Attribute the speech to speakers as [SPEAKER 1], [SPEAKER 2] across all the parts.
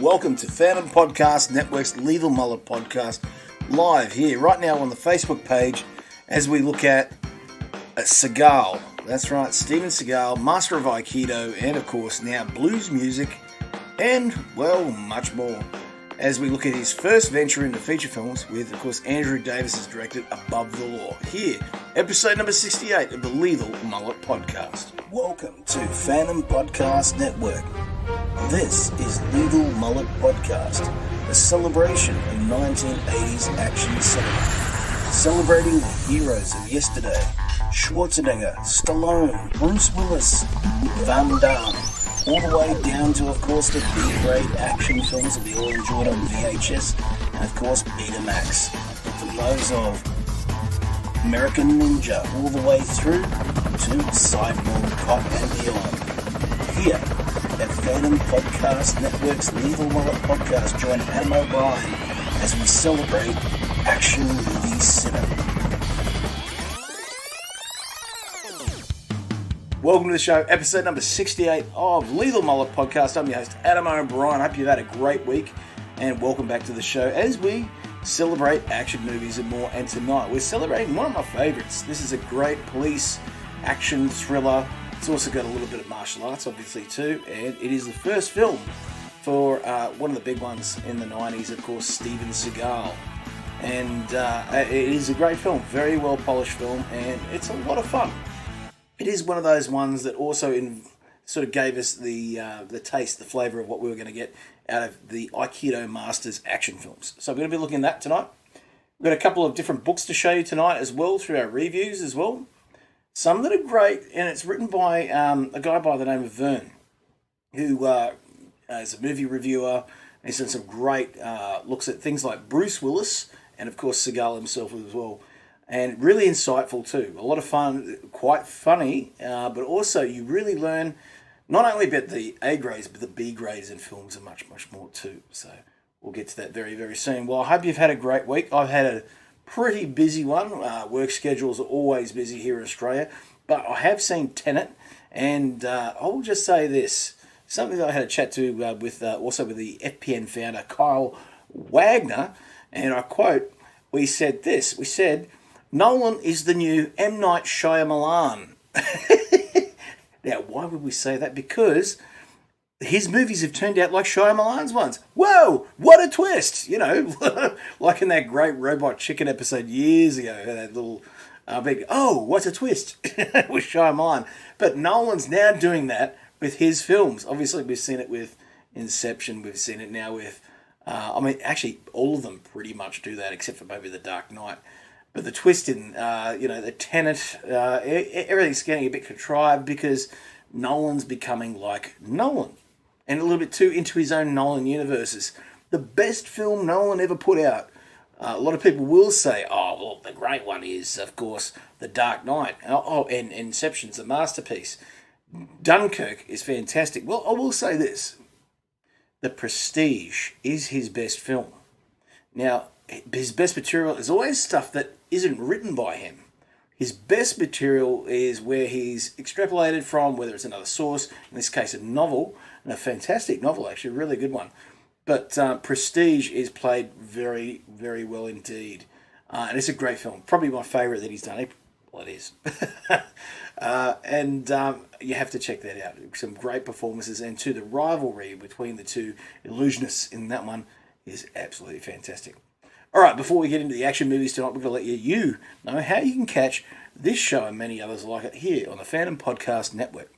[SPEAKER 1] Welcome to Phantom Podcast Network's Lethal Mullet Podcast, live here right now on the Facebook page as we look at Seagal. That's right, Steven Seagal, master of Aikido, and of course now blues music, and well, much more. As we look at his first venture into feature films with, of course, Andrew Davis has directed Above the Law. Here, episode number 68 of the Lethal Mullet Podcast. Welcome to Phantom Podcast Network. This is Lethal Mullet Podcast, a celebration of 1980s action cinema. Celebrating the heroes of yesterday, Schwarzenegger, Stallone, Bruce Willis, Van Damme, all the way down to, of course, the B-grade action films that we all enjoyed on VHS, and of course Betamax. From those of American Ninja, all the way through to Cyborg, Cop and beyond. Here at Phantom Podcast Network's Lethal Mullet Podcast, join Adam O'Brien as we celebrate action movie cinema. Welcome to the show, episode number 68 of Lethal Mullet Podcast. I'm your host, Adam O'Brien. I hope you've had a great week, and welcome back to the show as we celebrate action movies and more. And tonight, we're celebrating one of my favourites. This is a great police action thriller. It's also got a little bit of martial arts, obviously, too, and it is the first film for one of the big ones in the 90s, of course, Steven Seagal. And it is a great film, very well polished film, and it's a lot of fun. It is one of those ones that also sort of gave us the taste, the flavour of what we were going to get out of the Aikido Masters action films. So we're going to be looking at that tonight. We've got a couple of different books to show you tonight as well, through our reviews as well. Some that are great, and it's written by a guy by the name of Vern, who is a movie reviewer. He's done some great looks at things like Bruce Willis, and of course Seagal himself as well. And really insightful too. A lot of fun, quite funny, but also you really learn not only about the A grades, but the B grades in films and much, much more too. So we'll get to that very, very soon. Well, I hope you've had a great week. I've had a pretty busy one. Work schedules are always busy here in Australia, but I have seen Tenet, and I will just say this, something that I had a chat to with the FPN founder Kyle Wagner, and I quote, we said, Nolan is the new M. Night Shyamalan. Now, why would we say that? Because his movies have turned out like Shyamalan's ones. Whoa, what a twist! You know, like in that great Robot Chicken episode years ago, that little big, oh, what's a twist? with Shyamalan. But Nolan's now doing that with his films. Obviously, we've seen it with Inception. We've seen it now with, actually, all of them pretty much do that, except for maybe The Dark Knight. But the twist in, the Tenet, everything's getting a bit contrived because Nolan's becoming like Nolan. And a little bit too into his own Nolan universes. The best film Nolan ever put out. A lot of people will say, oh, well, the great one is, of course, The Dark Knight. And Inception's a masterpiece. Dunkirk is fantastic. Well, I will say this. The Prestige is his best film. Now, his best material is always stuff that isn't written by him. His best material is where he's extrapolated from, whether it's another source, in this case a novel, and a fantastic novel actually, a really good one. But Prestige is played very, very well indeed. And it's a great film, probably my favourite that he's done. Well, it is. And you have to check that out. Some great performances, and to the rivalry between the two illusionists in that one is absolutely fantastic. All right, before we get into the action movies tonight, we're going to let you know how you can catch this show and many others like it here on the Phantom Podcast Network.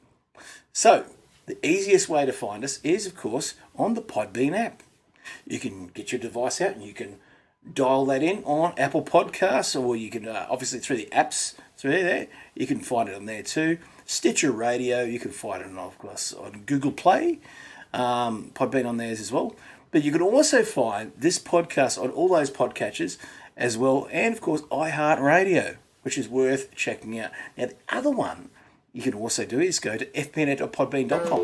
[SPEAKER 1] So, the easiest way to find us is, of course, on the Podbean app. You can get your device out and you can dial that in on Apple Podcasts, or you can, obviously, through the apps through there, you can find it on there too. Stitcher Radio, you can find it, of course, on Google Play, Podbean on theirs as well. But you can also find this podcast on all those podcatchers as well, and of course iHeartRadio, which is worth checking out. Now the other one you can also do is go to fpnet.podbean.com.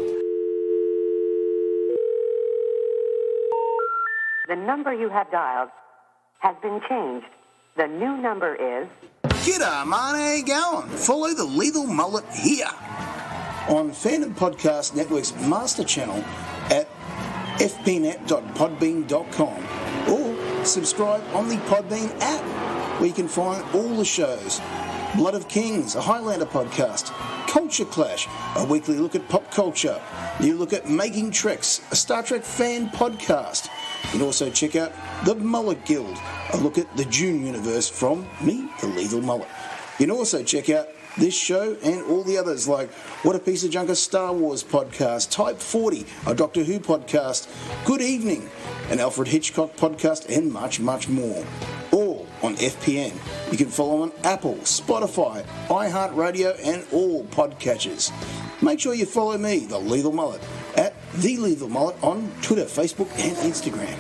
[SPEAKER 2] The number you have dialed has been changed. The new number is...
[SPEAKER 1] G'day, man, how you going? Follow the Lethal Mullet here on Phantom Podcast Network's master channel at
[SPEAKER 3] fpnet.podbean.com, or subscribe on the Podbean app, where you can find all the shows. Blood of Kings, a Highlander podcast. Culture Clash, a weekly look at pop culture. You look at Making Treks, a Star Trek fan podcast. You can also check out the Mullet Guild, a look at the Dune universe from me, the Lethal Mullet. You can also check out this show and all the others like What a Piece of Junk, a Star Wars podcast, Type 40, a Doctor Who podcast, Good Evening, an Alfred Hitchcock podcast, and much, much more. All on FPN. You can follow on Apple, Spotify, iHeartRadio, and all podcatchers. Make sure you follow me, the Lethal Mullet, at The Lethal Mullet on Twitter, Facebook, and Instagram.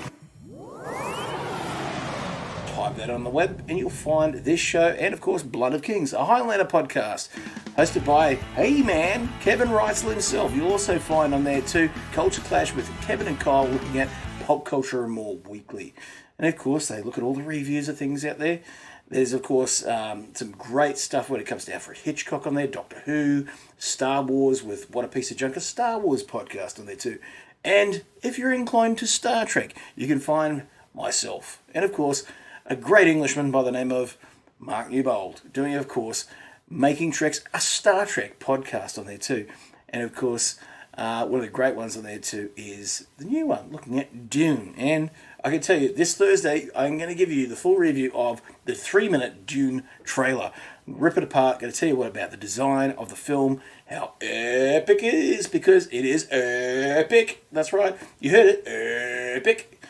[SPEAKER 1] Type that on the web and you'll find this show and, of course, Blood of Kings, a Highlander podcast hosted by, hey man, Kevin Reitzel himself. You'll also find on there too Culture Clash with Kevin and Kyle looking at pop culture and more weekly. And, of course, they look at all the reviews of things out there. There's, of course, some great stuff when it comes to Alfred Hitchcock on there, Doctor Who, Star Wars with What a Piece of Junk, a Star Wars podcast on there too. And if you're inclined to Star Trek, you can find myself. And, of course, a great Englishman by the name of Mark Newbold, doing, of course, Making Treks, a Star Trek podcast on there too. And, of course, one of the great ones on there too is the new one, looking at Dune. And I can tell you, this Thursday, I'm going to give you the full review of the 3-minute Dune trailer. Rip it apart, going to tell you what about the design of the film, how epic it is, because it is epic. That's right, you heard it, epic.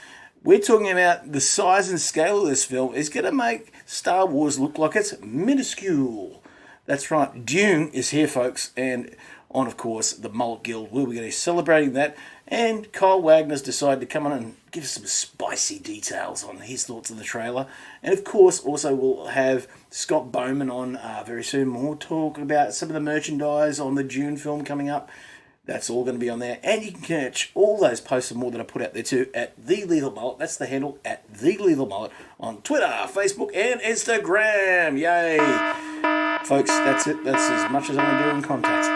[SPEAKER 1] We're talking about the size and scale of this film is going to make Star Wars look like it's minuscule. That's right, Dune is here, folks, and on, of course, the Mullet Guild. We'll be going to be celebrating that. And Kyle Wagner's decided to come on and give us some spicy details on his thoughts on the trailer. And, of course, also we'll have Scott Bowman on very soon. More talk about some of the merchandise on the Dune film coming up. That's all going to be on there. And you can catch all those posts and more that I put out there too at The Lethal Mullet. That's the handle, at The Lethal Mullet, on Twitter, Facebook, and Instagram. Yay! Folks, that's it. That's as much as I'm going to do in contacts.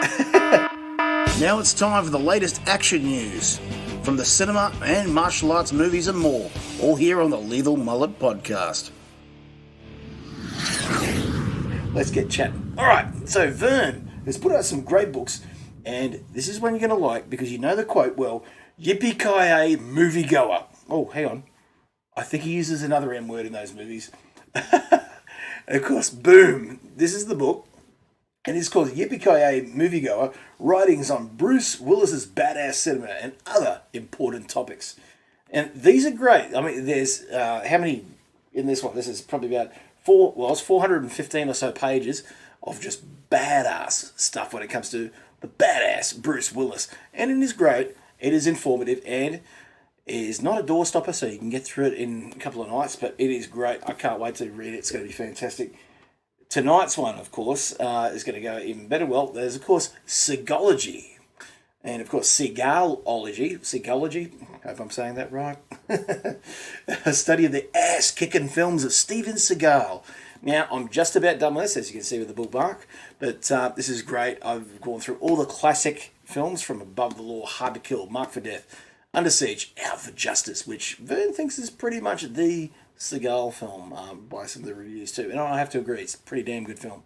[SPEAKER 3] Now it's time for the latest action news from the cinema and martial arts movies and more, all here on the Lethal Mullet podcast.
[SPEAKER 1] Let's get chatting. All right, so Vern has put out some great books, and this is one you're going to like because you know the quote well, yippee-ki-yay, moviegoer. Oh, hang on. I think he uses another M word in those movies. And of course, boom, this is the book. And it's called Yippee-Ki-Yay Moviegoer, Writings on Bruce Willis's Badass Cinema and Other Important Topics. And these are great. I mean, there's, how many in this one? This is probably about 415 or so pages of just badass stuff when it comes to the badass Bruce Willis. And it is great, it is informative, and it is not a doorstopper, so you can get through it in a couple of nights, but it is great. I can't wait to read it. It's going to be fantastic. Tonight's one, of course, is going to go even better. Well, there's, of course, Seagology. And, of course, Seagology, hope I'm saying that right. A study of the ass-kicking films of Steven Seagal. Now, I'm just about done with this, as you can see with the bookmark. But this is great. I've gone through all the classic films from Above the Law, Hard to Kill, Marked for Death, Under Siege, Out for Justice, which Vern thinks is pretty much the Seagal film by some of the reviews too. And I have to agree, it's a pretty damn good film.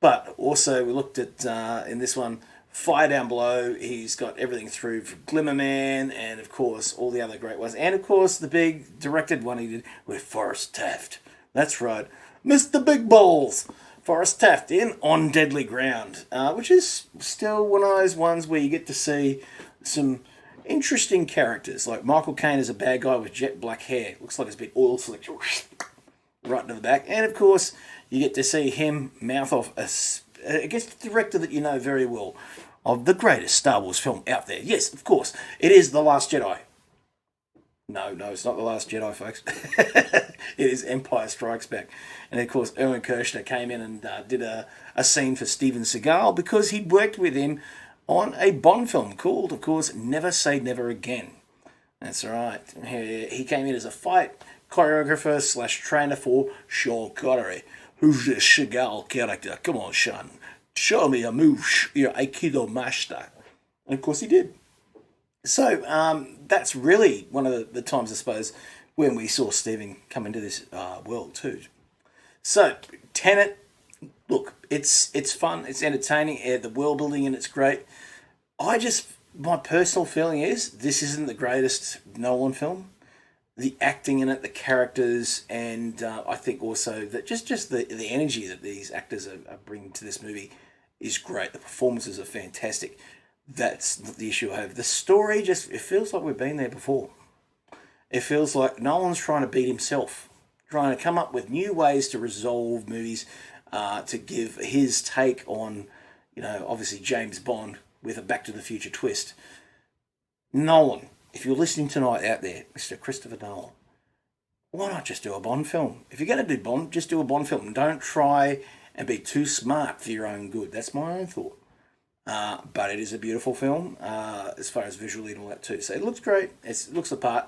[SPEAKER 1] But also we looked at, in this one, Fire Down Below. He's got everything through from Glimmerman and, of course, all the other great ones. And, of course, the big directed one he did with Forrest Taft. That's right, Mr. Big Balls. Forrest Taft in On Deadly Ground, which is still one of those ones where you get to see some interesting characters, like Michael Caine is a bad guy with jet black hair. Looks like it's been oil slicked right into the back. And, of course, you get to see him mouth off a guest director that you know very well of the greatest Star Wars film out there. Yes, of course, it is The Last Jedi. No, it's not The Last Jedi, folks. It is Empire Strikes Back. And, of course, Erwin Kershner came in and did a scene for Steven Seagal because he'd worked with him on a Bond film called, of course, Never Say Never Again. That's right. He came in as a fight choreographer / trainer for Sean Connery. Who's this Seagal character? Come on, Sean. Show me a move, your Aikido master. And, of course, he did. So that's really one of the times, I suppose, when we saw Steven come into this world too. So Tenet, look, it's fun, it's entertaining, the world building in it's great. My personal feeling is this isn't the greatest Nolan film. The acting in it, the characters, and I think also that just the energy that these actors are bringing to this movie is great. The performances are fantastic. That's not the issue I have. The story it feels like we've been there before. It feels like Nolan's trying to beat himself, trying to come up with new ways to resolve movies, to give his take on, obviously James Bond with a Back to the Future twist. Nolan, if you're listening tonight out there, Mr. Christopher Nolan, why not just do a Bond film? If you're going to do Bond, just do a Bond film. Don't try and be too smart for your own good. That's my own thought. But it is a beautiful film, as far as visually and all that too. So it looks great. It looks the part,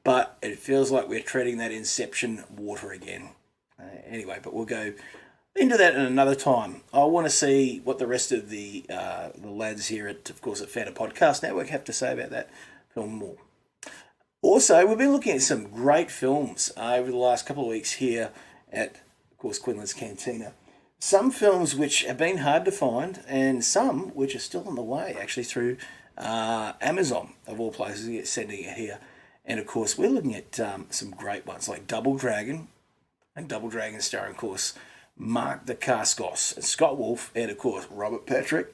[SPEAKER 1] but it feels like we're treading that Inception water again. Anyway, but we'll go into that in another time. I want to see what the rest of the lads here at Founder Podcast Network have to say about that film more. Also, we've been looking at some great films over the last couple of weeks here at, of course, Quinlan's Cantina. Some films which have been hard to find, and some which are still on the way, actually through Amazon, of all places, sending it here. And, of course, we're looking at some great ones like Double Dragon, and Double Dragon starring, of course, Mark Dacascos, and Scott Wolf, and, of course, Robert Patrick.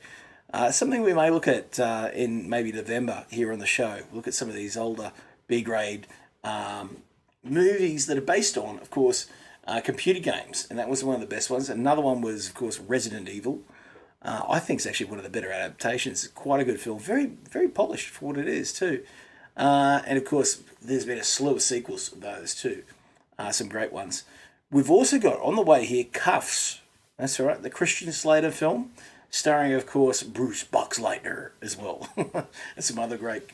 [SPEAKER 1] Something we may look at in maybe November here on the show. Look at some of these older B-grade movies that are based on, of course, computer games, and that was one of the best ones. Another one was, of course, Resident Evil. I think it's actually one of the better adaptations. Quite a good film. Very, very polished for what it is, too. And, of course, there's been a slew of sequels of those, too. Some great ones. We've also got, on the way here, Cuffs. That's all right. The Christian Slater film, starring, of course, Bruce Boxleitner as well. And some other great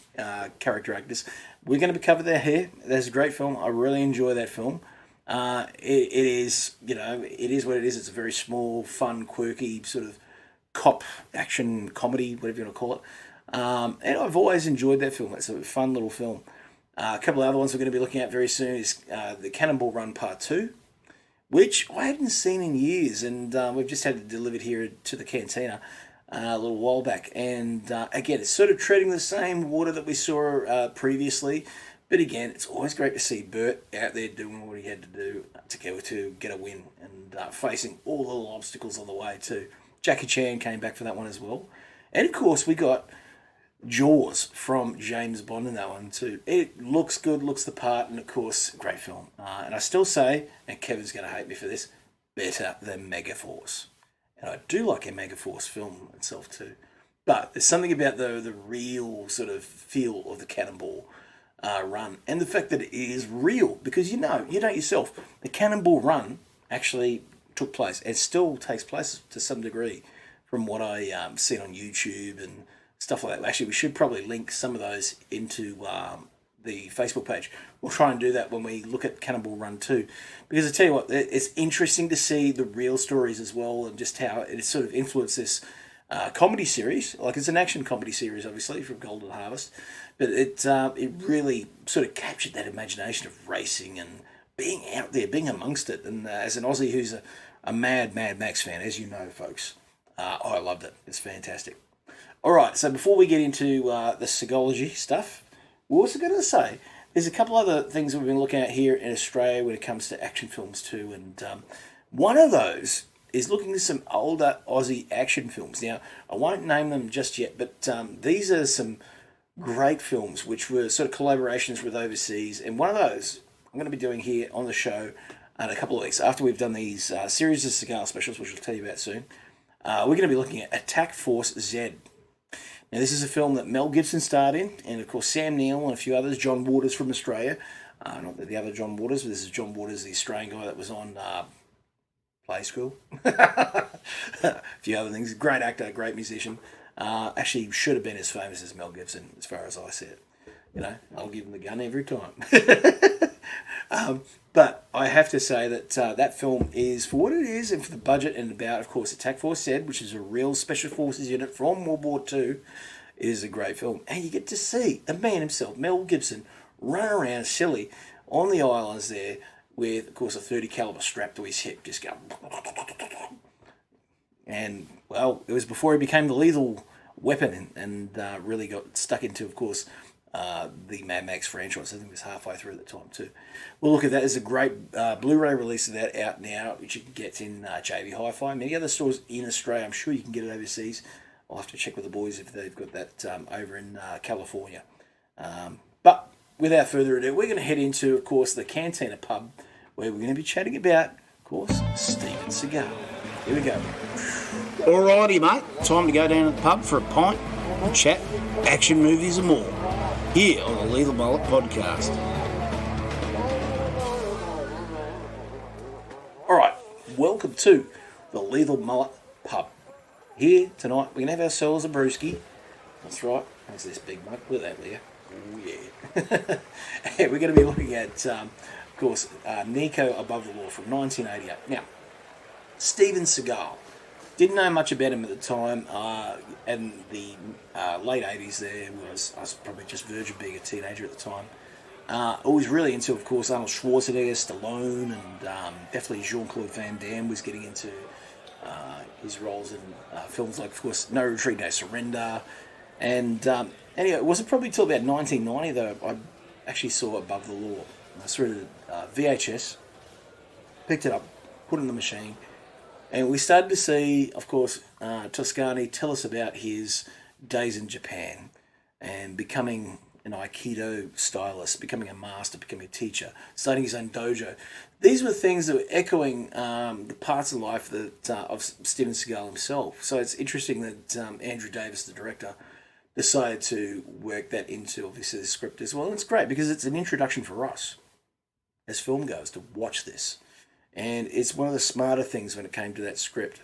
[SPEAKER 1] character actors. We're going to cover that here. That's a great film. I really enjoy that film. It is what it is. It's a very small, fun, quirky sort of cop action comedy, whatever you want to call it. And I've always enjoyed that film. It's a fun little film. A couple of other ones we're going to be looking at very soon is the Cannonball Run Part 2, which I hadn't seen in years, and we've just had it delivered here to the Cantina a little while back. And again, it's sort of treading the same water that we saw previously. But again, it's always great to see Bert out there doing what he had to do to get a win, and facing all the little obstacles on the way too. Jackie Chan came back for that one as well. And of course, we got Jaws from James Bond in that one too. It looks good, looks the part, and of course, great film. And I still say, and Kevin's going to hate me for this, better than Megaforce. And I do like a Megaforce film itself too. But there's something about the real sort of feel of the Cannonball Run, and the fact that it is real, because you know yourself, the Cannonball Run actually took place. It still takes place to some degree, from what I seen on YouTube and stuff like that. Actually, we should probably link some of those into the Facebook page. We'll try and do that when we look at Cannonball Run 2, because I tell you what, it's interesting to see the real stories as well, and just how it sort of influenced this comedy series. Like, it's an action comedy series, obviously, from Golden Harvest, but it really sort of captured that imagination of racing and being out there, being amongst it. And as an Aussie who's a Mad Max fan, as you know, folks, I loved it. It's fantastic. All right, so before we get into the Seagology stuff, we're also going to say there's a couple other things we've been looking at here in Australia when it comes to action films too, and one of those is looking at some older Aussie action films. Now, I won't name them just yet, but these are some great films which were sort of collaborations with overseas, and one of those I'm going to be doing here on the show in a couple of weeks after we've done these series of Seagal specials, which I'll tell you about soon. We're going to be looking at Attack Force Z. Now, this is a film that Mel Gibson starred in, and of course Sam Neill and a few others, John Waters from Australia. Not the other John Waters, but this is John Waters, the Australian guy that was on Play School. A few other things. Great actor, great musician. Actually should have been as famous as Mel Gibson, as far as I see it. You know, I'll give him the gun every time. But I have to say that that film is, for what it is and for the budget and about, of course, Attack Force Z, which is a real special forces unit from World War II. It is a great film. And you get to see the man himself, Mel Gibson, run around silly on the islands there with, of course, a 30 caliber strapped to his hip, just going. And, well, it was before he became the lethal weapon and really got stuck into, of course, the Mad Max franchise. I think it was halfway through at the time too. Well, look at that. There's a great Blu-ray release of that out now, which you can get in JB Hi-Fi. Many other stores in Australia. I'm sure you can get it overseas. I'll have to check with the boys if they've got that over in California. But without further ado, we're going to head into, of course, the Cantina pub, where we're going to be chatting about, of course, Steven Seagal. Here we go.
[SPEAKER 3] Alrighty, mate. Time to go down to the pub for a pint, chat, action movies and more. Here on the Lethal Mullet podcast.
[SPEAKER 1] All right, welcome to the Lethal Mullet pub. Here tonight, we're going to have ourselves a brewski. That's right. How's this big mug? Look at that, Leah. Oh, yeah. And we're going to be looking at, of course, Nico Above the Law from 1988. Now, Steven Seagal. Didn't know much about him at the time. And the late 80s there I was probably just verge of being a teenager at the time. Always really into, of course, Arnold Schwarzenegger, Stallone, and definitely Jean-Claude Van Damme was getting into his roles in films like, of course, No Retreat, No Surrender. And anyway, it wasn't probably until about 1990 that I actually saw Above the Law. I saw it at VHS, picked it up, put it in the machine, and we started to see, of course, Toscani tell us about his days in Japan and becoming an Aikido stylist, becoming a master, becoming a teacher, starting his own dojo. These were things that were echoing the parts of life that of Steven Seagal himself. So it's interesting that Andrew Davis, the director, decided to work that into, obviously, the script as well. And it's great because it's an introduction for us as film goes to watch this. And it's one of the smarter things when it came to that script.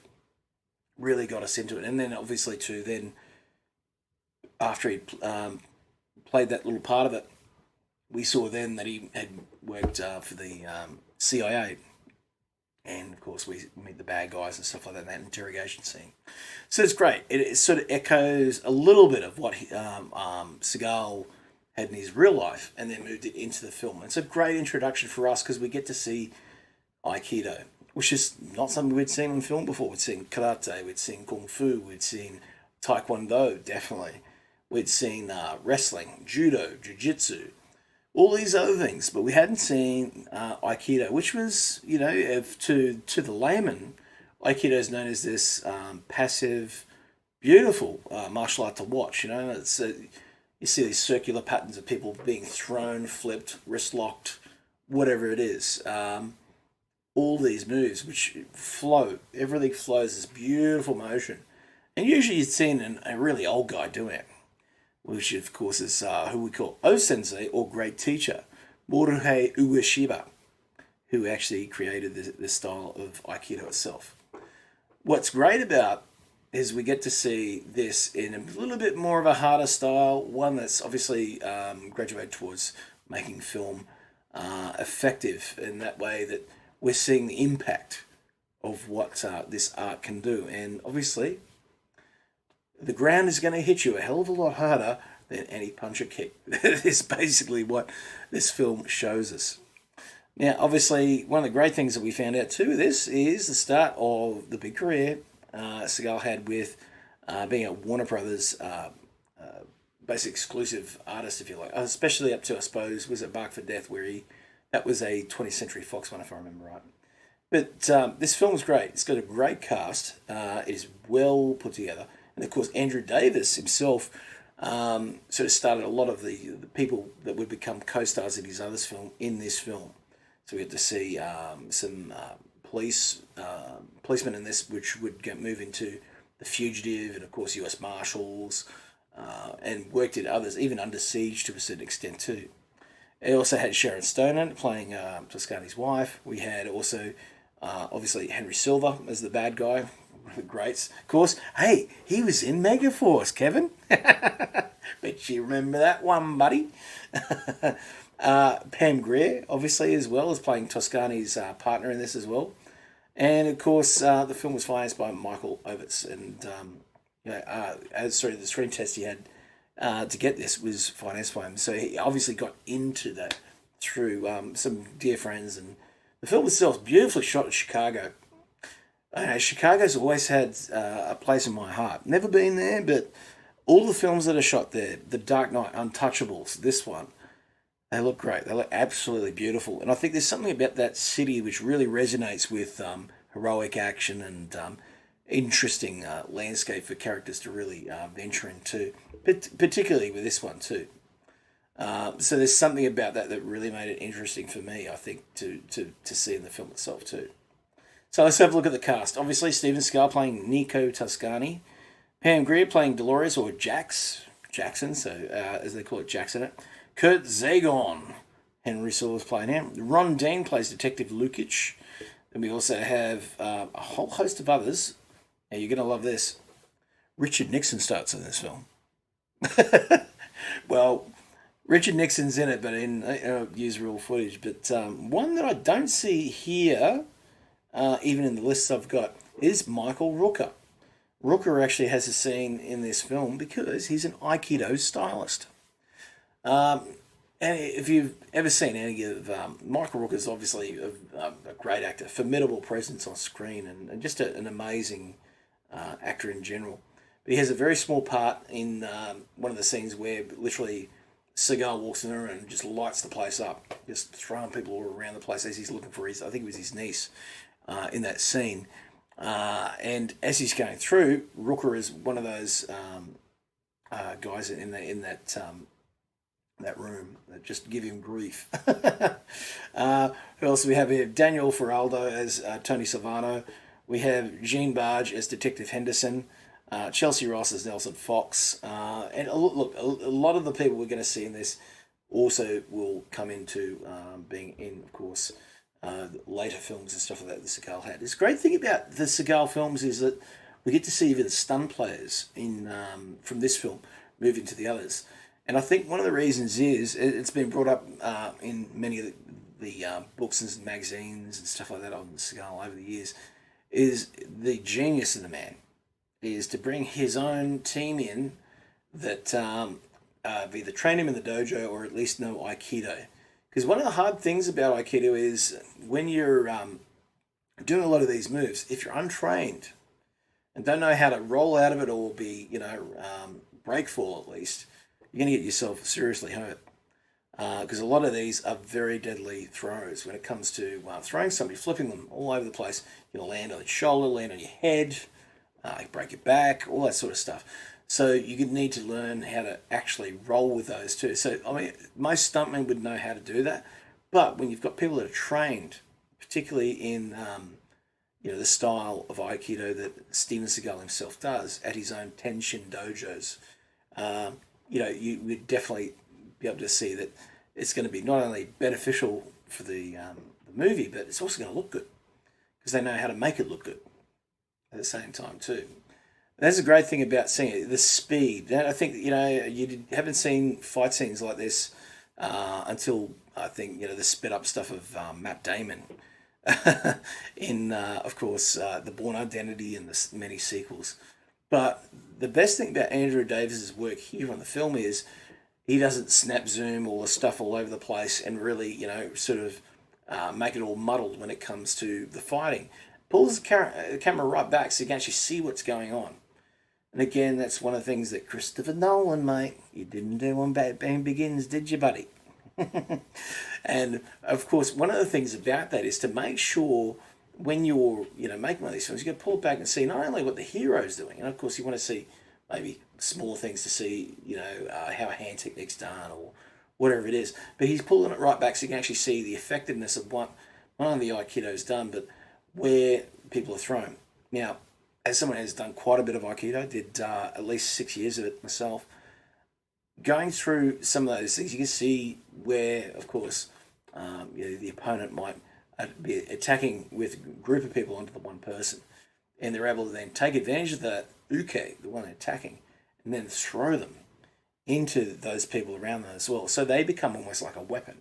[SPEAKER 1] Really got us into it. And then, obviously, too, then after he played that little part of it, we saw then that he had worked for the CIA. And, of course, we meet the bad guys and stuff like that in that interrogation scene. So it's great. It sort of echoes a little bit of what Seagal had in his real life and then moved it into the film. It's a great introduction for us because we get to see Aikido, which is not something we'd seen in film before. We'd seen karate, we'd seen kung fu, we'd seen taekwondo, definitely. We'd seen wrestling, judo, jiu-jitsu, all these other things, but we hadn't seen Aikido, which was, you know, to the layman, Aikido is known as this passive, beautiful martial art to watch. You know, it's you see these circular patterns of people being thrown, flipped, wrist locked, whatever it is. All these moves which flow, everything flows this beautiful motion, and usually you've seen a really old guy doing it, which of course is who we call O-sensei or great teacher, Morihei Ueshiba, who actually created this style of Aikido itself. What's great about is we get to see this in a little bit more of a harder style, one that's obviously graduated towards making film effective in that way that we're seeing the impact of what this art can do. And obviously, the ground is going to hit you a hell of a lot harder than any punch or kick. That is basically what this film shows us. Now, obviously, one of the great things that we found out too, this is the start of the big career Seagal had with being a Warner Brothers basic exclusive artist, if you like, especially up to, I suppose, was it Bark for Death, where that was a 20th Century Fox one, if I remember right. But this film is great. It's got a great cast. It is well put together. And, of course, Andrew Davis himself sort of started a lot of the people that would become co-stars in his other film in this film. So we get to see some policemen in this, which would move into The Fugitive and, of course, US Marshals, and worked in others, even Under Siege to a certain extent too. It also had Sharon Stone playing Toscani's wife. We had also, obviously, Henry Silva as the bad guy, one of the greats. Of course, hey, he was in Megaforce, Kevin. Bet you remember that one, buddy. Pam Grier, obviously, as well, as playing Toscani's partner in this as well. And, of course, the film was financed by Michael Ovitz. And, the screen test, you had to get this was financed by him. So he obviously got into that through some dear friends. And the film itself is beautifully shot in Chicago. Chicago's always had a place in my heart. Never been there, but all the films that are shot there, The Dark Knight, Untouchables, this one, they look great. They look absolutely beautiful. And I think there's something about that city which really resonates with heroic action and interesting landscape for characters to really venture into, particularly with this one too. So there's something about that that really made it interesting for me, I think, to see in the film itself too. So let's have a look at the cast. Obviously, Steven Seagal playing Nico Toscani, Pam Grier playing Dolores or Jackson, so as they call it, Jackson. It. Kurt Zagon, Henry Sewell's playing him. Ron Dean plays Detective Lukic. Then we also have a whole host of others. Now you're going to love this. Richard Nixon starts in this film. Well, Richard Nixon's in it, but in use real footage. But one that I don't see here, even in the lists I've got, is Michael Rooker. Rooker actually has a scene in this film because he's an Aikido stylist. And if you've ever seen any of Michael Rooker's obviously a great actor, formidable presence on screen, and just an amazing actor in general. But he has a very small part in one of the scenes where literally Seagal walks in there and just lights the place up, just throwing people all around the place as he's looking for I think it was his niece in that scene. And as he's going through, Rooker is one of those guys in that room that just give him grief. Who else do we have here? Daniel Feraldo as Tony Silvano. We have Jean Barge as Detective Henderson. Chelsea Ross as Nelson Fox. And look, a lot of the people we're going to see in this also will come into being in, of course, later films and stuff like that Seagal had. This great thing about the Seagal films is that we get to see even stunt players in from this film move into the others. And I think one of the reasons is it's been brought up in many of the books and magazines and stuff like that on Seagal over the years, is the genius of the man is to bring his own team in that either train him in the dojo or at least know Aikido. Because one of the hard things about Aikido is when you're doing a lot of these moves, if you're untrained and don't know how to roll out of it or be, break fall at least, you're going to get yourself seriously hurt. Because a lot of these are very deadly throws when it comes to throwing somebody, flipping them all over the place. You'll land on your shoulder, land on your head, break your back, all that sort of stuff. So you need to learn how to actually roll with those too. So, I mean, most stuntmen would know how to do that. But when you've got people that are trained, particularly in the style of Aikido that Steven Seagal himself does at his own Tenshin dojos, you would definitely be able to see that it's going to be not only beneficial for the movie, but it's also going to look good because they know how to make it look good at the same time too. That's a great thing about seeing it, the speed. I think, you haven't seen fight scenes like this until, I think, the sped up stuff of Matt Damon in, of course, The Bourne Identity and the many sequels. But the best thing about Andrew Davis's work here on the film is he doesn't snap zoom all the stuff all over the place and really, sort of make it all muddled when it comes to the fighting. Pulls the camera right back so you can actually see what's going on. And again, that's one of the things that Christopher Nolan, mate, you didn't do on Batman Begins, did you, buddy? And, of course, one of the things about that is to make sure when you're, making one of these films, you've got to pull it back and see not only what the hero's doing, and, of course, you want to see maybe smaller things to see, how a hand technique's done or whatever it is. But he's pulling it right back so you can actually see the effectiveness of what not only the Aikido's done, but where people are thrown. Now, as someone who has done quite a bit of Aikido, did at least 6 years of it myself, going through some of those things, you can see where, of course, the opponent might be attacking with a group of people onto the one person, and they're able to then take advantage of that uke, the one attacking, and then throw them into those people around them as well. So they become almost like a weapon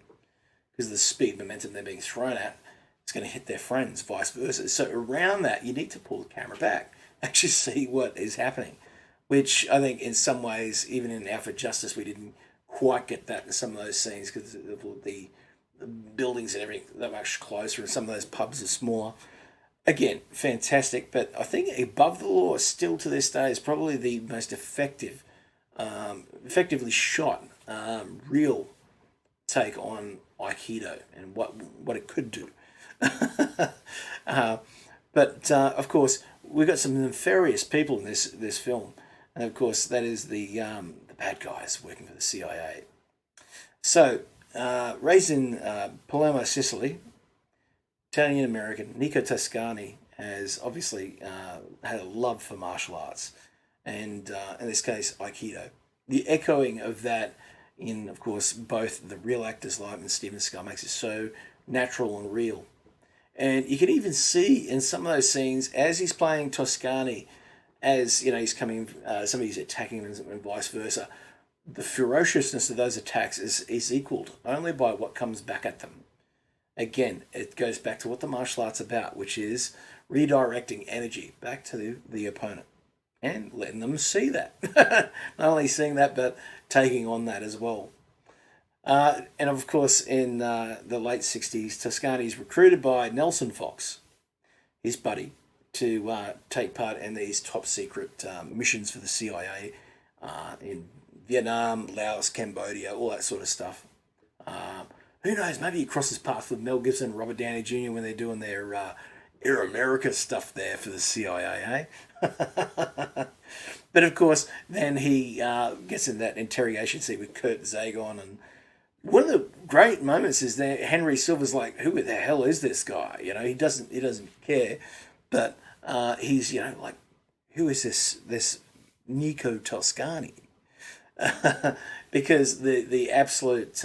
[SPEAKER 1] because of the speed, momentum they're being thrown at. It's going to hit their friends, vice versa. So around that, you need to pull the camera back, actually see what is happening. which I think in some ways, even in Out for Justice, we didn't quite get that in some of those scenes because the buildings and everything they're much closer, and some of those pubs are smaller. Again, fantastic, but I think Above the Law still to this day is probably the most effectively shot real take on Aikido and what it could do. But of course, we've got some nefarious people in this film, and of course that is the bad guys working for the CIA. So, raised in Palermo, Sicily, Italian-American, Nico Toscani has obviously had a love for martial arts, and in this case, Aikido. The echoing of that in, of course, both the real actors like and Steven Seagal makes it so natural and real. And you can even see in some of those scenes, as he's playing Toscani, as he's coming, somebody's attacking him and vice versa, the ferociousness of those attacks is equaled only by what comes back at them. Again, it goes back to what the martial art's about, which is redirecting energy back to the opponent and letting them see that. Not only seeing that, but taking on that as well. And of course, in the late 60s, Toscani's recruited by Nelson Fox, his buddy, to take part in these top secret missions for the CIA in Vietnam, Laos, Cambodia, all that sort of stuff. Who knows, maybe he crosses paths with Mel Gibson and Robert Downey Jr. when they're doing their Air America stuff there for the CIA, eh? But of course, then he gets in that interrogation scene with Kurt Zagon, and one of the great moments is there. Henry Silver's like, "Who the hell is this guy?" He doesn't care, but he's like, "Who is this Nico Toscani?" Because the absolute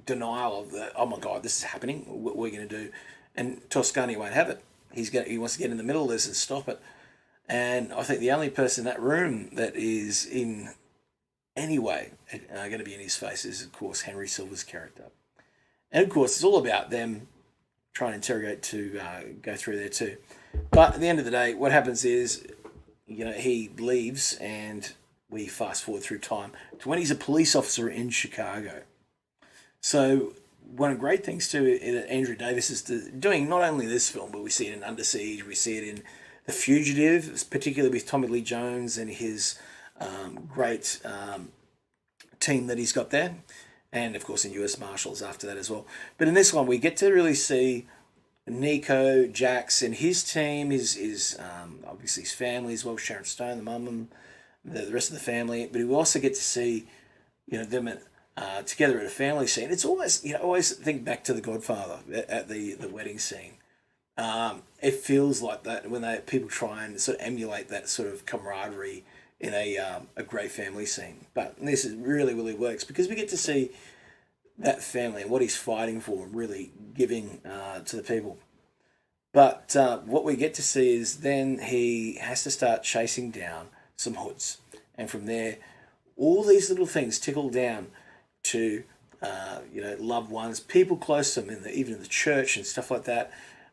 [SPEAKER 1] denial of the, oh my God, this is happening, what we're going to do, and Toscani won't have it. He wants to get in the middle of this and stop it. And I think the only person in that room that is in any way going to be in his face is, of course, Henry Silver's character. And of course, it's all about them trying to interrogate to go through there too. But at the end of the day, what happens is, he leaves, and we fast forward through time to when he's a police officer in Chicago. So one of the great things too that Andrew Davis is doing, not only this film, but we see it in Under Siege, we see it in The Fugitive, particularly with Tommy Lee Jones and his great team that he's got there, and of course in US Marshals after that as well. But in this one, we get to really see Nico, Jax, and his team, his obviously his family as well, Sharon Stone, the mum, and the rest of the family. But we also get to see, them together at a family scene. It's almost, I always think back to The Godfather at the wedding scene. It feels like that when people try and sort of emulate that sort of camaraderie in a great family scene. But this really, really works because we get to see that family and what he's fighting for, really giving to the people. But what we get to see is then he has to start chasing down some hoods. And from there, all these little things trickle down to, loved ones, people close to him, even in the church and stuff like that,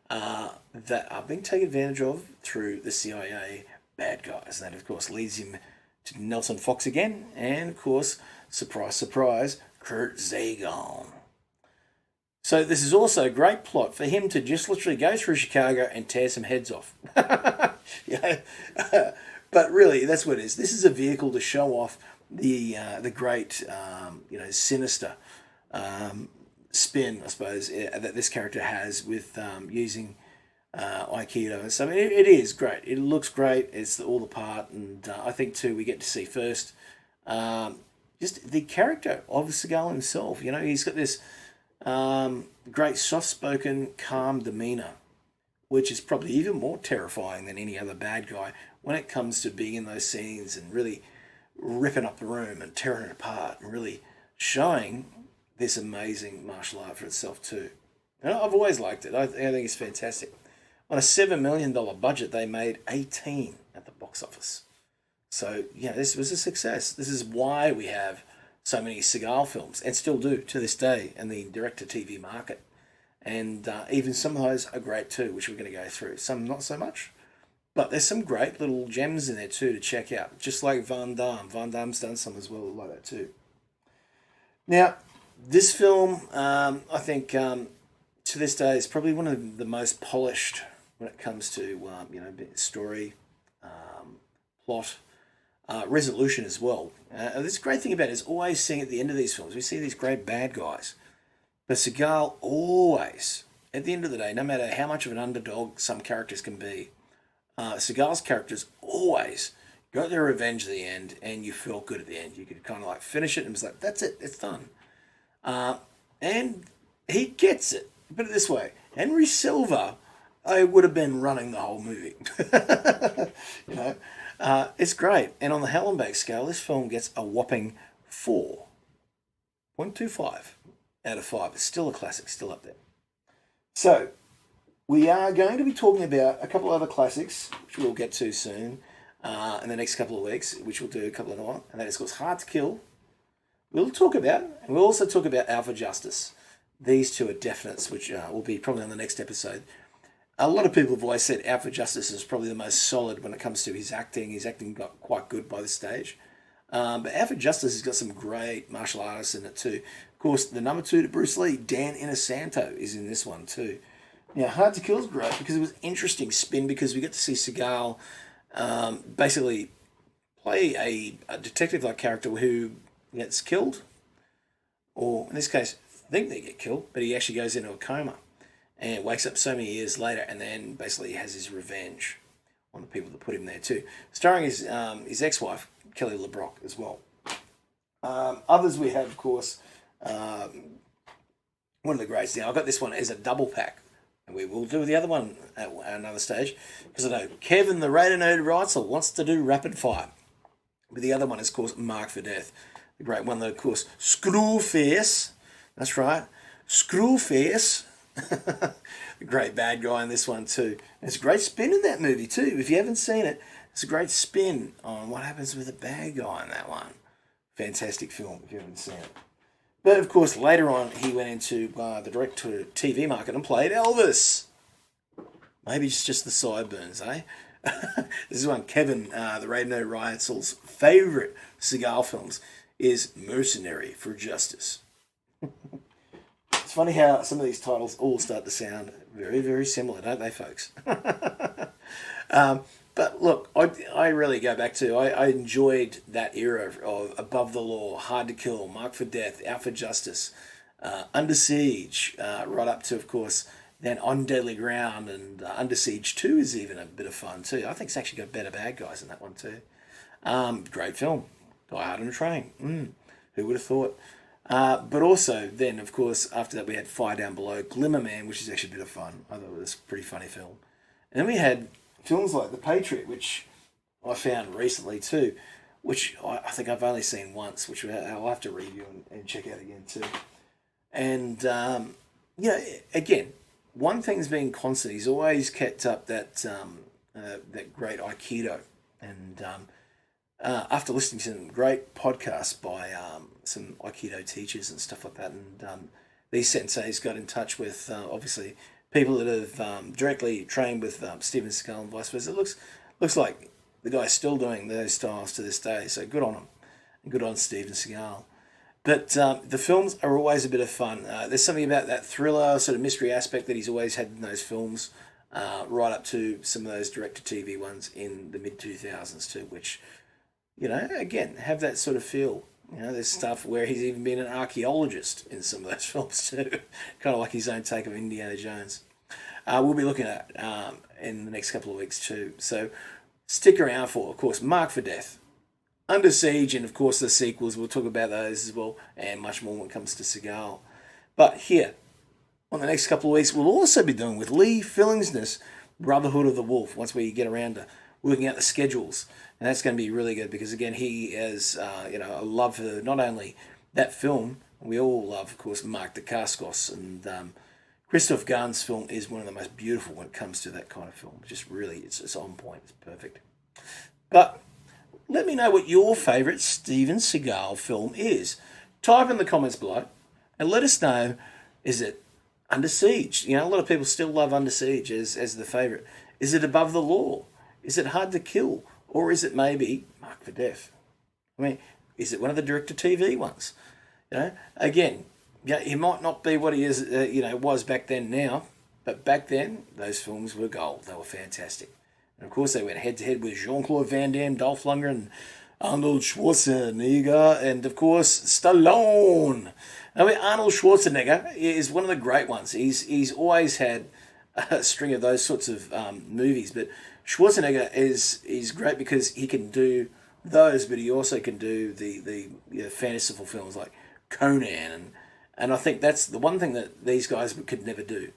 [SPEAKER 1] that are being taken advantage of through the CIA bad guys. And that, of course, leads him to Nelson Fox again. And, of course, surprise, surprise, Kurt Zagon. So this is also a great plot for him to just literally go through Chicago and tear some heads off. But really, that's what it is. This is a vehicle to show off the great, sinister spin, I suppose, that this character has with using Aikido and stuff. It is great. It looks great. It's all the part, and I think too we get to see first just the character of Seagal himself. He's got this great soft-spoken, calm demeanor, which is probably even more terrifying than any other bad guy when it comes to being in those scenes and really ripping up the room and tearing it apart and really showing this amazing martial art for itself too. And I've always liked it. I think it's fantastic. On a $7 million budget, they made 18 at the box office. So, this was a success. This is why we have so many Seagal films, and still do to this day, in the direct-to-TV market. And even some of those are great too, which we're going to go through. Some not so much. But there's some great little gems in there too to check out, just like Van Damme. Van Damme's done some as well like that too. Now, this film, I think, to this day, is probably one of the most polished when it comes to story, plot, resolution as well. This great thing about it is always seeing at the end of these films, we see these great bad guys, but Seagal always, at the end of the day, no matter how much of an underdog some characters can be, Seagal's characters always got their revenge at the end, and you felt good at the end. You could kind of like finish it and it was like, that's it, it's done. And he gets it. Put it this way, Henry Silva, I would have been running the whole movie. It's great. And on the Hallenbeck scale, this film gets a whopping 4.25 out of 5. It's still a classic, still up there. So, we are going to be talking about a couple other classics, which we'll get to soon, in the next couple of weeks, which we'll do a couple of more. And that is called Hard to Kill. We'll talk about, and we'll also talk about Alpha Justice. These two are definites, which will be probably on the next episode. A lot of people have always said Alpha Justice is probably the most solid when it comes to his acting. His acting got quite good by this stage. But Alpha Justice has got some great martial artists in it too. Of course, the number 2 to Bruce Lee, Dan Inosanto, is in this one too. Now, Hard to Kill is great because it was interesting spin because we get to see Seagal basically play a detective-like character who gets killed, or in this case, think they get killed, but he actually goes into a coma and wakes up so many years later and then basically has his revenge on the people that put him there too. Starring his ex-wife, Kelly LeBrock, as well. Others we have, of course, one of the greats. Now, I've got this one as a double pack. And we will do the other one at another stage, because I know Kevin, the Raider Nerd Reitzel, wants to do Rapid Fire. But the other one is, of course, Marked for Death. The great one, that, of course, Screwface. That's right, Screwface. The great bad guy in this one, too. And it's a great spin in that movie, too. If you haven't seen it, it's a great spin on what happens with the bad guy in that one. Fantastic film, if you haven't seen it. But, of course, later on, he went into the direct-to-TV market and played Elvis. Maybe it's just the sideburns, eh? This is one, Kevin, the Radio Riotsel's favourite Seagal films, is Mercenary for Justice. It's funny how some of these titles all start to sound very, very similar, don't they, folks? But look, I really go back to, I enjoyed that era of Above the Law, Hard to Kill, Marked for Death, Out for Justice, Under Siege, right up to, of course, then On Deadly Ground, and Under Siege 2 is even a bit of fun too. I think it's actually got better bad guys in that one too. Great film. Die Hard on a Train. Who would have thought? But also then, of course, after that we had Fire Down Below, Glimmer Man, which is actually a bit of fun. I thought it was a pretty funny film. And then we had films like The Patriot, which I found recently too, which I think I've only seen once, which I'll have to review and check out again too. And, again, one thing's been constant. He's always kept up that great Aikido. And after listening to some great podcasts by some Aikido teachers and stuff like that, and these senseis got in touch with, obviously, people that have directly trained with Steven Seagal and vice versa. It looks like the guy's still doing those styles to this day, so good on him. And good on Steven Seagal. But the films are always a bit of fun. There's something about that thriller, sort of mystery aspect that he's always had in those films, right up to some of those direct-to-TV ones in the mid-2000s too, which, again, have that sort of feel. There's stuff where he's even been an archaeologist in some of those films too, kind of like his own take of Indiana Jones. We'll be looking at in the next couple of weeks too. So stick around for, of course, Marked for Death, Under Siege, and of course the sequels. We'll talk about those as well, and much more when it comes to Seagal. But here, on the next couple of weeks, we'll also be doing with Lee Fillingsness, Brotherhood of the Wolf, once we get around to working out the schedules. And that's going to be really good because, again, he has, a love for not only that film, we all love, of course, Mark Dacascos, and Christoph Gahn's film is one of the most beautiful when it comes to that kind of film. Just really, it's on point, it's perfect. But let me know what your favourite Steven Seagal film is. Type in the comments below and let us know, is it Under Siege? A lot of people still love Under Siege as the favourite. Is it Above the Law? Is it Hard to Kill? Or is it maybe Marked for Death? I mean, is it one of the direct-to-TV ones? Again, he might not be what he is, was back then now, but back then, those films were gold. They were fantastic. And of course, they went head-to-head with Jean-Claude Van Damme, Dolph Lundgren, Arnold Schwarzenegger, and of course, Stallone. I mean, Arnold Schwarzenegger is one of the great ones. He's always had a string of those sorts of movies, but Schwarzenegger is great because he can do those, but he also can do the fanciful films like Conan, and I think that's the one thing that these guys could never do.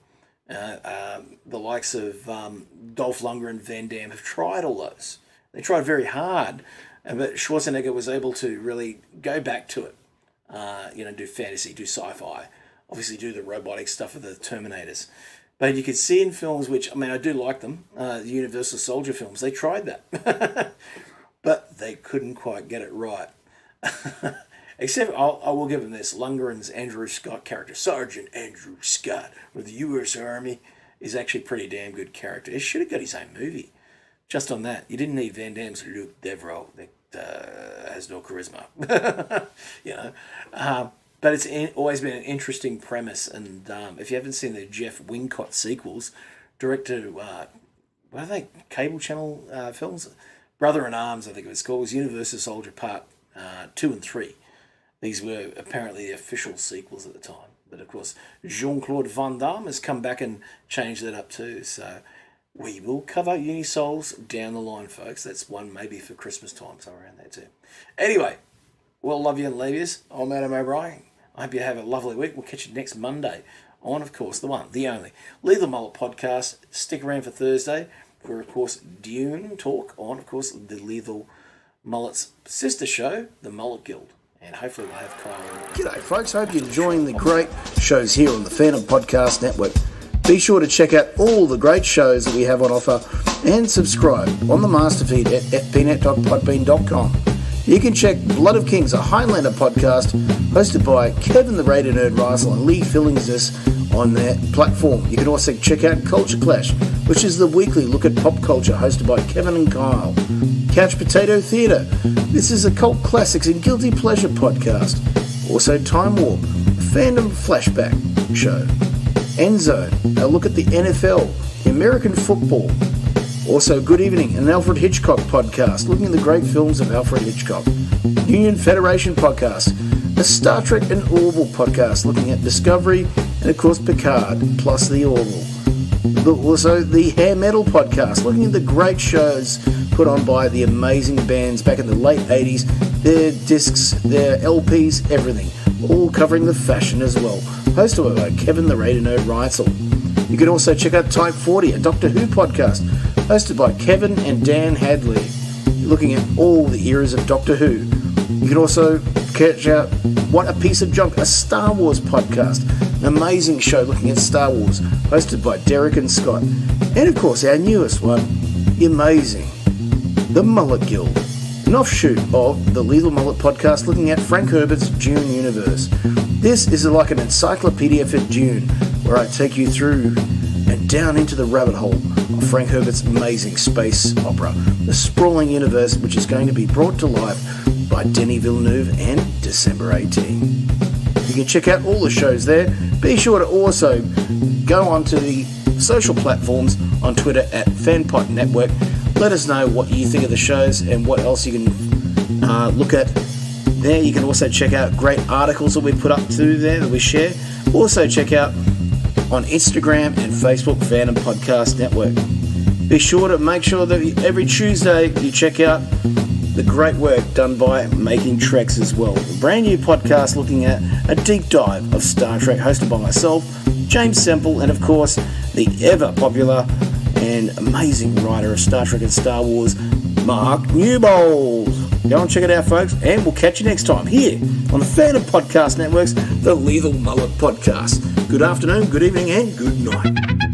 [SPEAKER 1] The likes of Dolph Lundgren, Van Damme have tried all those. They tried very hard, but Schwarzenegger was able to really go back to it. Do fantasy, do sci-fi, obviously do the robotic stuff of the Terminators. But you could see in films, which, I mean, I do like them, the Universal Soldier films, they tried that. But they couldn't quite get it right. Except, I will give them this, Lundgren's Andrew Scott character, Sergeant Andrew Scott, with the U.S. Army, is actually a pretty damn good character. He should have got his own movie. Just on that. You didn't need Van Damme's Luke Devereaux that has no charisma. But it's always been an interesting premise. And if you haven't seen the Jeff Wincott sequels, directed, what are they, cable channel films? Brother in Arms, I think it was called, was Universal Soldier Part 2 and 3. These were apparently the official sequels at the time. But of course, Jean-Claude Van Damme has come back and changed that up too. So we will cover Unisouls down the line, folks. That's one maybe for Christmas time, so around there too. Anyway, well, love you and leave yous. I'm Adam O'Brien. I hope you have a lovely week. We'll catch you next Monday on, of course, the one, the only Lethal Mullet podcast. Stick around for Thursday for, of course, Dune talk on, of course, the Lethal Mullet's sister show, the Mullet Guild. And hopefully we'll have Kyle.
[SPEAKER 3] G'day, folks. Hope you're enjoying the great shows here on the Phantom Podcast Network. Be sure to check out all the great shows that we have on offer and subscribe on the master feed at fbnet.podbean.com. You can check Blood of Kings, a Highlander podcast hosted by Kevin the Raider Nerd Riesel and Lee Fillingsness on their platform. You can also check out Culture Clash, which is the weekly look at pop culture hosted by Kevin and Kyle. Couch Potato Theatre. This is a cult classics and guilty pleasure podcast. Also Time Warp, a fandom flashback show. Endzone, a look at the NFL, the American football. Also Good Evening, an Alfred Hitchcock podcast looking at the great films of Alfred Hitchcock. Union Federation podcast, a Star Trek and Orville podcast looking at Discovery and of course Picard plus the Orville. Also the Hair Metal podcast looking at the great shows put on by the amazing bands back in the late 80s, their discs, their LPs, everything, all covering the fashion as well, hosted by Kevin the Raider Nerd Riesel. You can also check out Type 40, a Doctor Who podcast hosted by Kevin and Dan Hadley, looking at all the eras of Doctor Who. You can also catch out What a Piece of Junk, a Star Wars podcast, an amazing show looking at Star Wars, hosted by Derek and Scott. And of course our newest one, the amazing, the Mullet Guild, an offshoot of the Lethal Mullet podcast looking at Frank Herbert's Dune universe. This is like an encyclopedia for Dune, where I take you through and down into the rabbit hole of Frank Herbert's amazing space opera, the sprawling universe which is going to be brought to life by Denis Villeneuve and December 18. You can check out all the shows there. Be sure to also go onto the social platforms on Twitter at FanPod Network. Let us know what you think of the shows and what else you can look at there. You can also check out great articles that we put up to there that we share. Also check out on Instagram and Facebook, Phantom Podcast Network. Be sure to make sure that every Tuesday you check out the great work done by Making Treks as well. A brand new podcast looking at a deep dive of Star Trek hosted by myself, James Semple, and of course the ever popular and amazing writer of Star Trek and Star Wars, Mark Newbold. Go and check it out, folks, and we'll catch you next time here on the Phantom Podcast Network's The Lethal Mullet Podcast. Good afternoon, good evening, and good night.